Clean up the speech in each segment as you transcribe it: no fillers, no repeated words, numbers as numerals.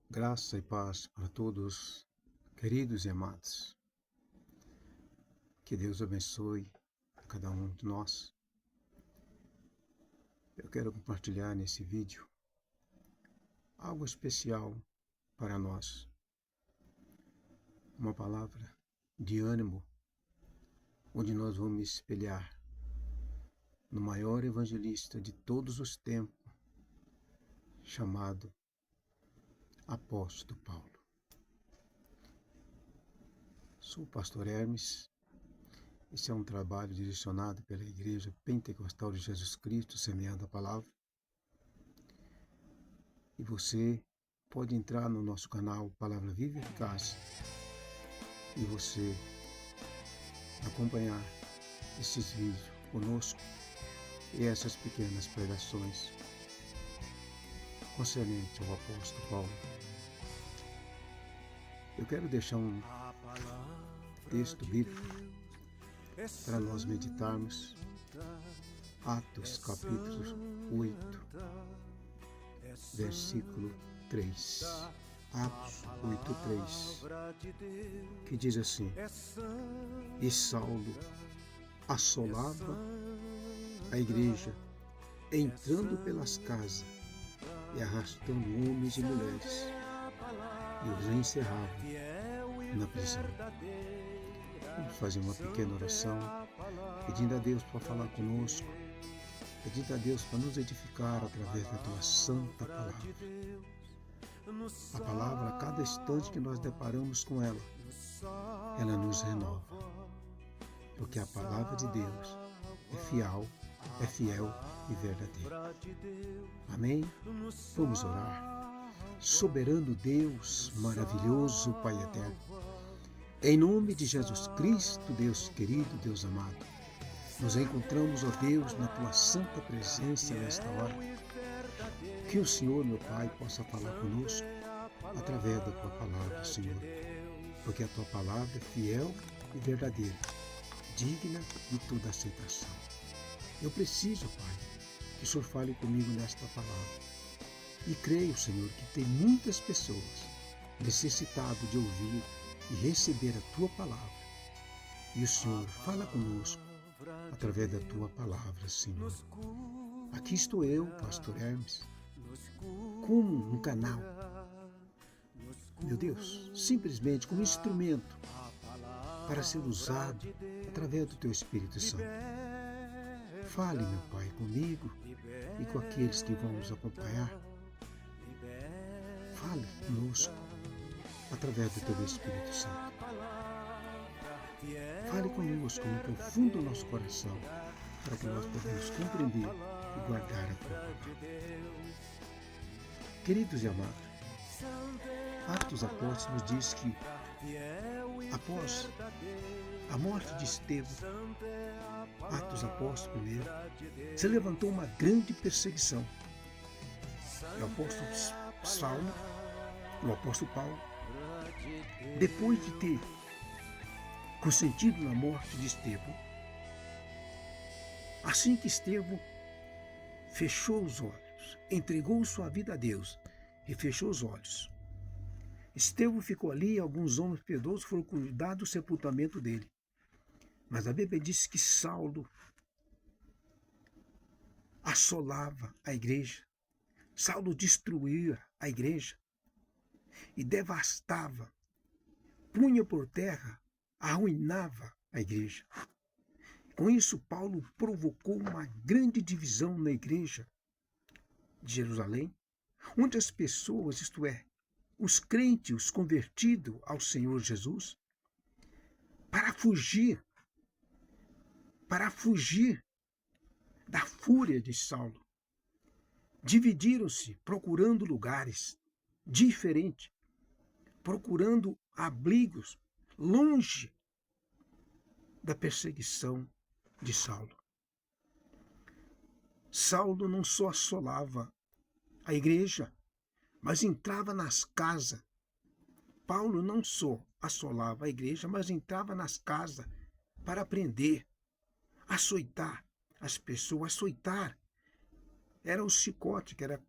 Graça e paz para todos, queridos e amados. Que Deus abençoe a cada um de nós. Eu quero compartilhar nesse vídeo algo especial para nós. Uma palavra de ânimo, onde nós vamos espelhar no maior evangelista de todos os tempos, chamado Apóstolo Paulo. Sou o pastor Hermes. Esse é um trabalho direcionado pela Igreja Pentecostal de Jesus Cristo, semeando a palavra. E você pode entrar no nosso canal Palavra Viva e Eficaz e você acompanhar esses vídeos conosco e essas pequenas pregações concernente ao apóstolo Paulo. Eu quero deixar um texto bíblico para nós meditarmos. Atos capítulo 8, versículo 3. Atos 8:3, que diz assim: E Saulo assolava a igreja, entrando pelas casas e arrastando homens e mulheres, e os encerrava na prisão. Vamos fazer uma pequena oração, pedindo a Deus para falar conosco, pedindo a Deus para nos edificar através da tua santa palavra. A palavra, a cada instante que nós deparamos com ela, ela nos renova. Porque a palavra de Deus é fiel e verdadeira. Amém? Vamos orar. Soberano Deus, maravilhoso Pai eterno, em nome de Jesus Cristo, Deus querido, Deus amado, nos encontramos, ó Deus, na tua santa presença nesta hora. Que o Senhor, meu Pai, possa falar conosco através da tua palavra, Senhor, porque a tua palavra é fiel e verdadeira, digna de toda aceitação. Eu preciso, Pai, que o Senhor fale comigo nesta palavra. E creio, Senhor, que tem muitas pessoas necessitadas de ouvir e receber a tua palavra. E o Senhor fala conosco através da tua palavra, Senhor. Aqui estou eu, pastor Hermes, como um canal, meu Deus, simplesmente como instrumento para ser usado através do teu Espírito Santo. Fale, meu Pai, comigo e com aqueles que vão nos acompanhar. Fale conosco através do teu Espírito Santo. Fale conosco no profundo do nosso coração, para que nós possamos compreender e guardar a tua palavra. Queridos e amados, Atos Apóstolos diz que após a morte de Estevão, Atos Apóstolos primeiro, se levantou uma grande perseguição. E o apóstolo Paulo, depois de ter consentido na morte de Estevão, assim que Estevão fechou os olhos, entregou sua vida a Deus e fechou os olhos, Estevão ficou ali e alguns homens piedosos foram cuidar do sepultamento dele. Mas a Bíblia diz que Saulo assolava a igreja, Saulo destruía a igreja e devastava, punha por terra, arruinava a igreja. Com isso, Paulo provocou uma grande divisão na igreja de Jerusalém, onde as pessoas, isto é, os crentes, os convertidos ao Senhor Jesus, para fugir da fúria de Saulo, dividiram-se procurando lugares diferentes, procurando abrigos longe da perseguição de Saulo. Saulo não só assolava a igreja, mas entrava nas casas. Paulo não só assolava a igreja, mas entrava nas casas para prender, açoitar as pessoas. Açoitar era o chicote, que era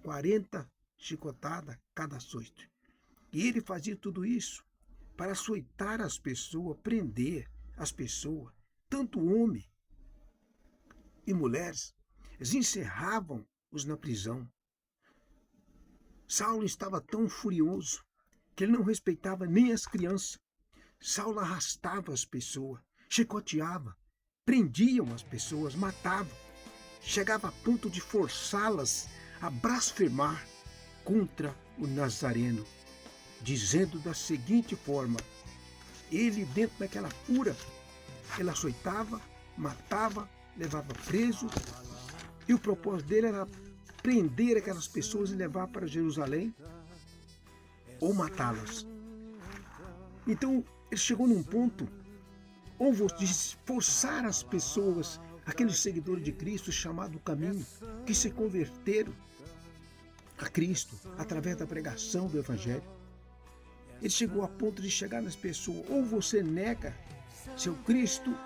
40 chicotada cada açoite. E ele fazia tudo isso para açoitar as pessoas, prender as pessoas, tanto homem e mulheres. Eles encerravam-os na prisão. Saulo estava tão furioso que ele não respeitava nem as crianças. Saulo arrastava as pessoas, chicoteava, prendiam as pessoas, matavam. Chegava a ponto de forçá-las a blasfemar contra o Nazareno, dizendo da seguinte forma: ele, dentro daquela fúria, ele açoitava, matava, levava preso, e o propósito dele era prender aquelas pessoas e levar para Jerusalém ou matá-las. Então, ele chegou num ponto de forçar as pessoas, aqueles seguidores de Cristo chamado Caminho, que se converteram a Cristo através da pregação do Evangelho. Ele chegou a ponto de chegar nas pessoas: ou você nega seu Cristo,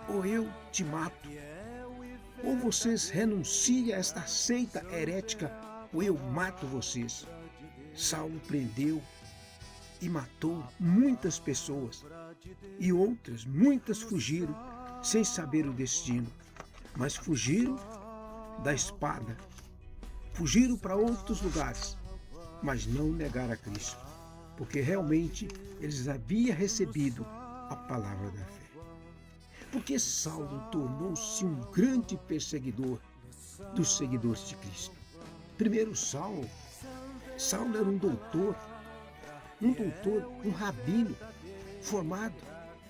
ou eu te mato. Ou vocês renunciam a esta seita herética, ou eu mato vocês. Saulo prendeu e matou muitas pessoas, e outras, muitas fugiram sem saber o destino, mas fugiram da espada, fugiram para outros lugares, mas não negaram a Cristo, porque realmente eles haviam recebido a palavra da fé. Porque Saulo tornou-se um grande perseguidor dos seguidores de Cristo. Primeiro, Saulo era um doutor, um rabino, formado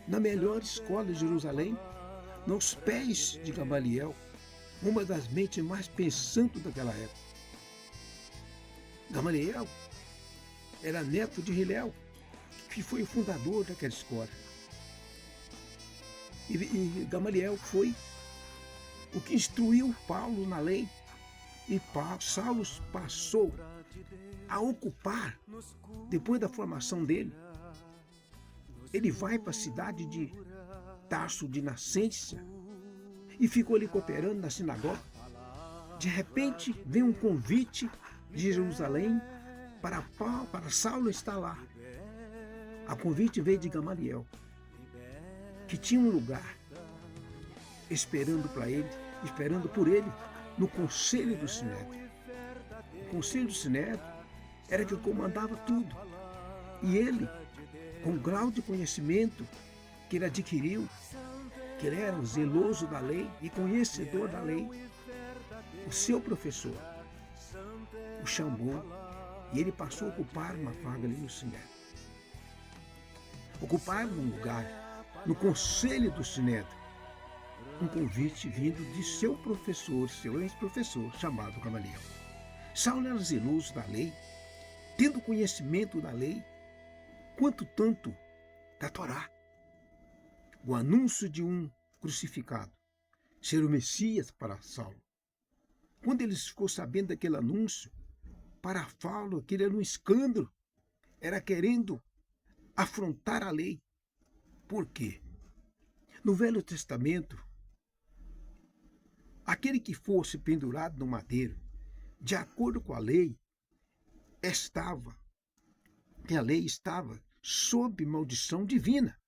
na melhor escola de Jerusalém, nos pés de Gamaliel, uma das mentes mais pensantes daquela época. Gamaliel era neto de Hilel, que foi o fundador daquela escola. E Gamaliel foi o que instruiu Paulo na lei. E Saulo passou a ocupar, depois da formação dele, ele vai para a cidade de Tarso de nascença e ficou ali cooperando na sinagoga. De repente, vem um convite de Jerusalém para Saulo estar lá. A convite veio de Gamaliel, que tinha um lugar esperando por ele no Conselho do Sinédrio. O Conselho do Sinédrio era que comandava tudo. E ele, com o grau de conhecimento que ele adquiriu, que ele era um zeloso da lei e conhecedor da lei, o seu professor o chamou e ele passou a ocupar uma vaga ali no Sinédrio. Ocupar um lugar no Conselho do Sinédrio, um convite vindo de seu professor, seu ex-professor, chamado Gamaliel. Saulo era zeloso da lei, tendo conhecimento da lei, quanto tanto da Torá. O anúncio de um crucificado ser o Messias para Saulo. Quando ele ficou sabendo daquele anúncio, para Saulo aquilo era um escândalo, era querendo afrontar a lei. Por quê? No Velho Testamento, aquele que fosse pendurado no madeiro, de acordo com a lei, a lei estava sob maldição divina.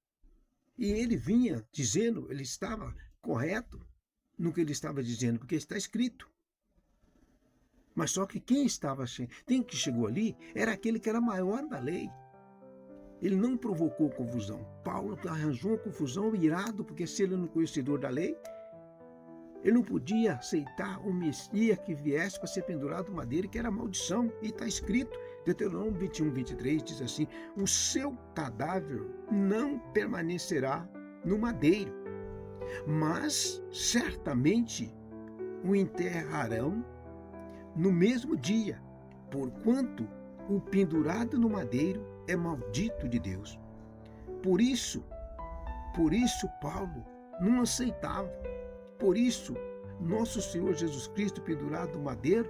E ele vinha dizendo, ele estava correto no que ele estava dizendo, porque está escrito. Mas só que quem chegou ali era aquele que era maior da lei. Ele não provocou confusão. Paulo arranjou uma confusão, irado, porque se ele não é conhecedor da lei, ele não podia aceitar o Messias que viesse para ser pendurado no madeiro, que era maldição. E está escrito, Deuteronômio 21, 23, diz assim: o seu cadáver não permanecerá no madeiro, mas certamente o enterrarão no mesmo dia, porquanto o pendurado no madeiro é maldito de Deus. Por isso Paulo não aceitava. Por isso, nosso Senhor Jesus Cristo pendurado no madeiro,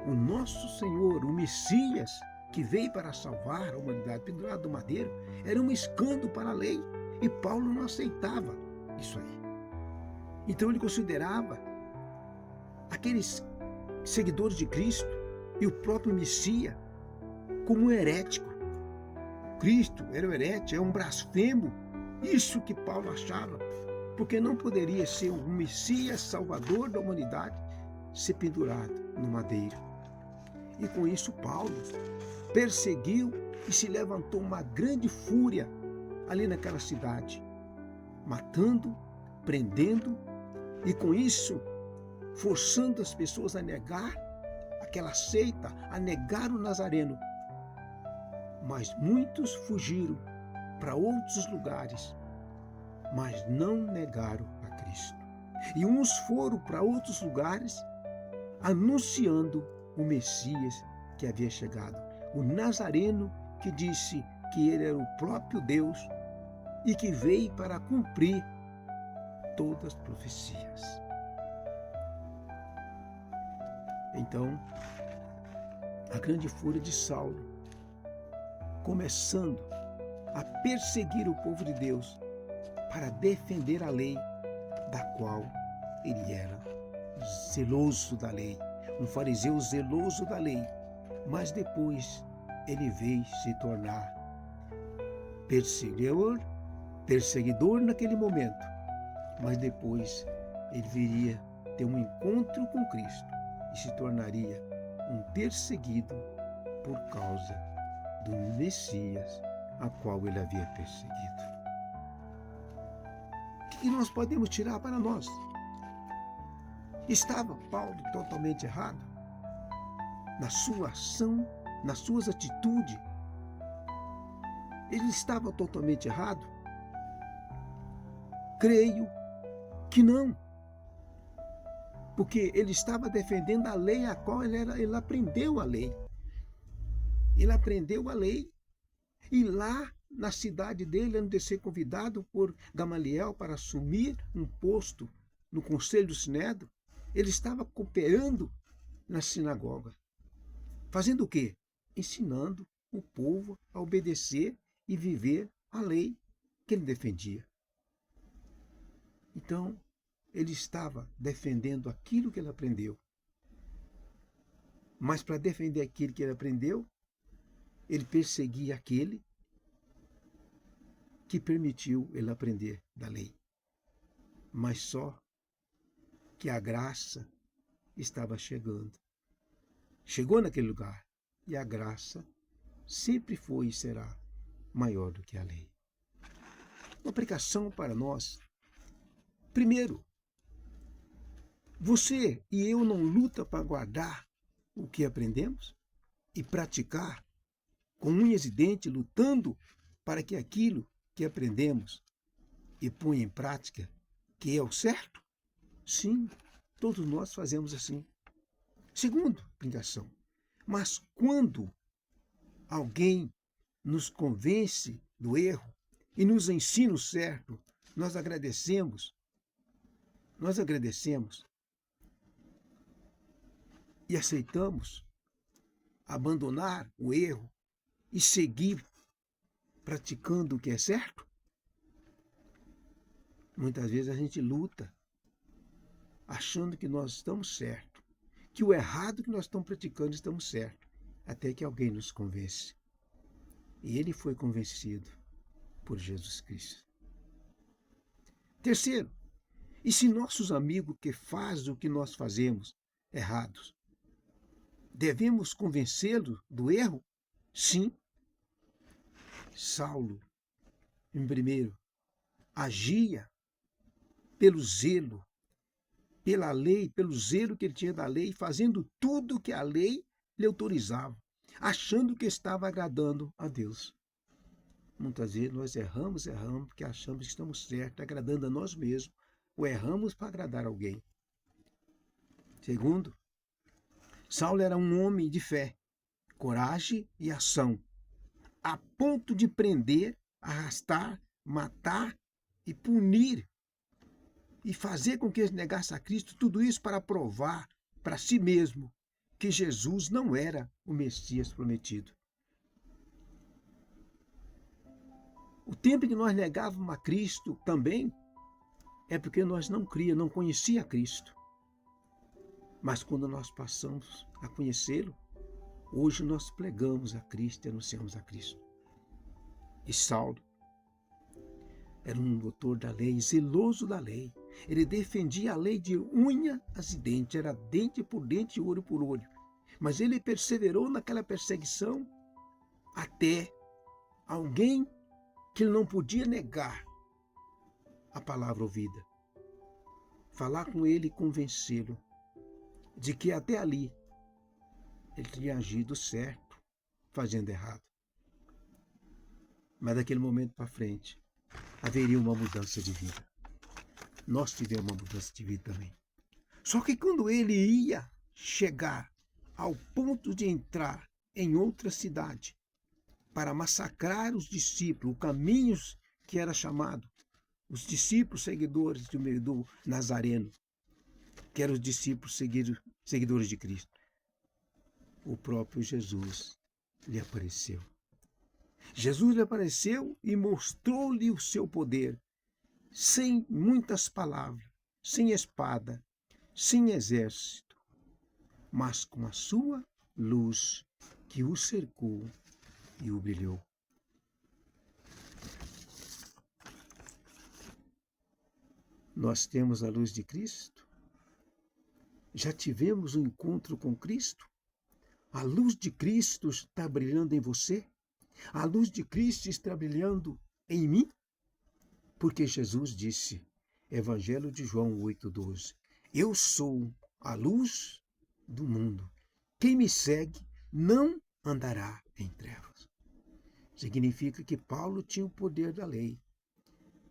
o nosso Senhor, o Messias, que veio para salvar a humanidade pendurado no madeiro, era um escândalo para a lei. E Paulo não aceitava isso aí. Então ele considerava aqueles seguidores de Cristo e o próprio Messias como um herético. Cristo era um herético, é um blasfemo. Isso que Paulo achava, porque não poderia ser um Messias salvador da humanidade ser pendurado no madeiro. E com isso Paulo perseguiu e se levantou uma grande fúria ali naquela cidade, matando, prendendo e com isso forçando as pessoas a negar aquela seita, a negar o Nazareno. Mas muitos fugiram para outros lugares, mas não negaram a Cristo. E uns foram para outros lugares anunciando o Messias que havia chegado, o Nazareno que disse que ele era o próprio Deus e que veio para cumprir todas as profecias. Então, a grande fúria de Saulo, começando a perseguir o povo de Deus para defender a lei, da qual ele era zeloso da lei, um fariseu zeloso da lei, mas depois ele veio se tornar perseguidor naquele momento, mas depois ele viria ter um encontro com Cristo e se tornaria um perseguido por causa do Messias a qual ele havia perseguido. O que nós podemos tirar para nós? Estava Paulo totalmente errado na sua ação, nas suas atitudes? Ele estava totalmente errado? Creio que não. Porque ele estava defendendo a lei a qual ele aprendeu a lei. Ele aprendeu a lei e lá na cidade dele, antes de ser convidado por Gamaliel para assumir um posto no conselho do Sinédrio, ele estava cooperando na sinagoga. Fazendo o quê? Ensinando o povo a obedecer e viver a lei que ele defendia. Então, ele estava defendendo aquilo que ele aprendeu. Mas para defender aquilo que ele aprendeu, ele perseguia aquele que permitiu ele aprender da lei. Mas só que a graça estava chegando. Chegou naquele lugar. E a graça sempre foi e será maior do que a lei. Uma aplicação para nós. Primeiro, você e eu não luta para guardar o que aprendemos e praticar com unhas e dentes, lutando para que aquilo que aprendemos e põe em prática, que é o certo? Sim, todos nós fazemos assim. Segundo, aplicação. Mas quando alguém nos convence do erro e nos ensina o certo, nós agradecemos e aceitamos abandonar o erro e seguir praticando o que é certo? Muitas vezes a gente luta achando que nós estamos certos, que o errado que nós estamos praticando estamos certos, até que alguém nos convence. E ele foi convencido por Jesus Cristo. Terceiro, e se nossos amigos que fazem o que nós fazemos errados, devemos convencê-los do erro? Sim. Saulo, em primeiro, agia pelo zelo, pela lei, pelo zelo que ele tinha da lei, fazendo tudo que a lei lhe autorizava, achando que estava agradando a Deus. Muitas vezes nós erramos porque achamos que estamos certos, agradando a nós mesmos, ou erramos para agradar alguém. Segundo, Saulo era um homem de fé, coragem e ação, a ponto de prender, arrastar, matar e punir, e fazer com que eles negassem a Cristo, tudo isso para provar para si mesmo que Jesus não era o Messias prometido. O tempo que nós negávamos a Cristo também é porque nós não críamos, não conhecíamos Cristo. Mas quando nós passamos a conhecê-lo, Hoje nós pregamos a Cristo e anunciamos a Cristo. E Saulo era um doutor da lei, zeloso da lei. Ele defendia a lei de unha a dente, era dente por dente e olho por olho. Mas ele perseverou naquela perseguição até alguém que ele não podia negar a palavra ouvida. Falar com ele e convencê-lo de que até ali ele tinha agido certo, fazendo errado. Mas daquele momento para frente, haveria uma mudança de vida. Nós tivemos uma mudança de vida também. Só que quando ele ia chegar ao ponto de entrar em outra cidade para massacrar os discípulos, o caminho que era chamado, os discípulos seguidores do Nazareno, que eram os discípulos seguidores de Cristo, o próprio Jesus lhe apareceu. Jesus lhe apareceu e mostrou-lhe o seu poder, sem muitas palavras, sem espada, sem exército, mas com a sua luz que o cercou e o brilhou. Nós temos a luz de Cristo? Já tivemos um encontro com Cristo? A luz de Cristo está brilhando em você? A luz de Cristo está brilhando em mim? Porque Jesus disse, Evangelho de João 8,12, eu sou a luz do mundo. Quem me segue não andará em trevas. Significa que Paulo tinha o poder da lei,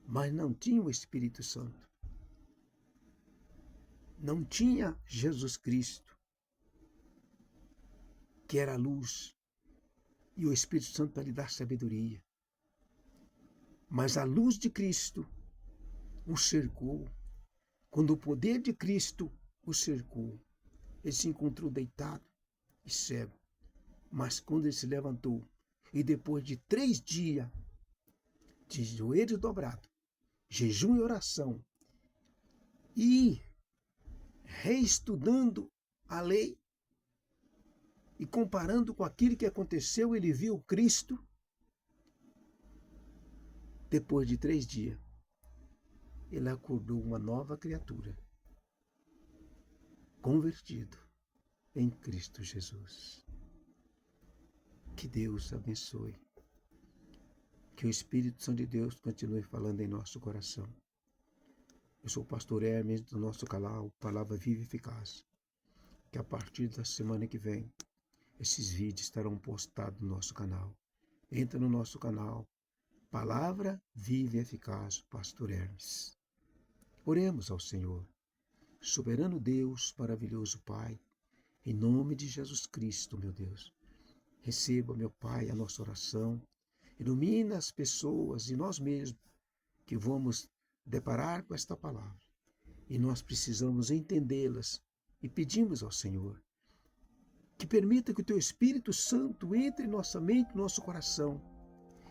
mas não tinha o Espírito Santo. Não tinha Jesus Cristo, que era a luz, e o Espírito Santo para lhe dar sabedoria. Mas a luz de Cristo o cercou. Quando o poder de Cristo o cercou, ele se encontrou deitado e cego. Mas quando ele se levantou, e depois de 3 dias de joelhos dobrados, jejum e oração, e reestudando a lei, e comparando com aquilo que aconteceu, ele viu Cristo. Depois de 3 dias, ele acordou uma nova criatura, convertido em Cristo Jesus. Que Deus abençoe. Que o Espírito Santo de Deus continue falando em nosso coração. Eu sou o pastor Hermes do nosso canal Palavra Viva e Eficaz. Que a partir da semana que vem, esses vídeos estarão postados no nosso canal. Entra no nosso canal, Palavra Viva e Eficaz, Pastor Hermes. Oremos ao Senhor. Soberano Deus, maravilhoso Pai, em nome de Jesus Cristo, meu Deus. Receba, meu Pai, a nossa oração. Ilumina as pessoas e nós mesmos que vamos deparar com esta palavra. E nós precisamos entendê-las e pedimos ao Senhor que permita que o Teu Espírito Santo entre em nossa mente, no nosso coração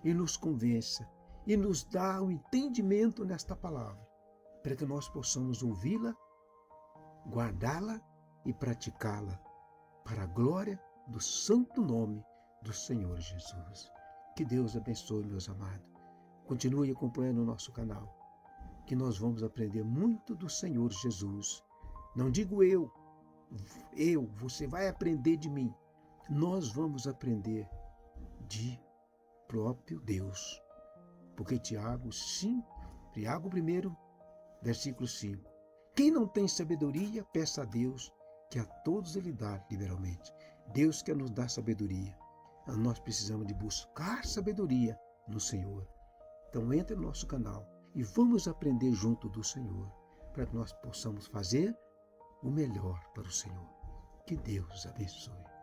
e nos convença e nos dá o entendimento nesta palavra, para que nós possamos ouvi-la, guardá-la e praticá-la para a glória do santo nome do Senhor Jesus. Que Deus abençoe, meus amados. Continue acompanhando o nosso canal, que nós vamos aprender muito do Senhor Jesus. Não digo eu, você vai aprender de mim. Nós vamos aprender de próprio Deus. Porque Tiago 1, versículo 5. Quem não tem sabedoria, peça a Deus, que a todos Ele dá liberalmente. Deus quer nos dar sabedoria. Nós precisamos de buscar sabedoria no Senhor. Então entre no nosso canal e vamos aprender junto do Senhor, para que nós possamos fazer o melhor para o Senhor. Que Deus abençoe.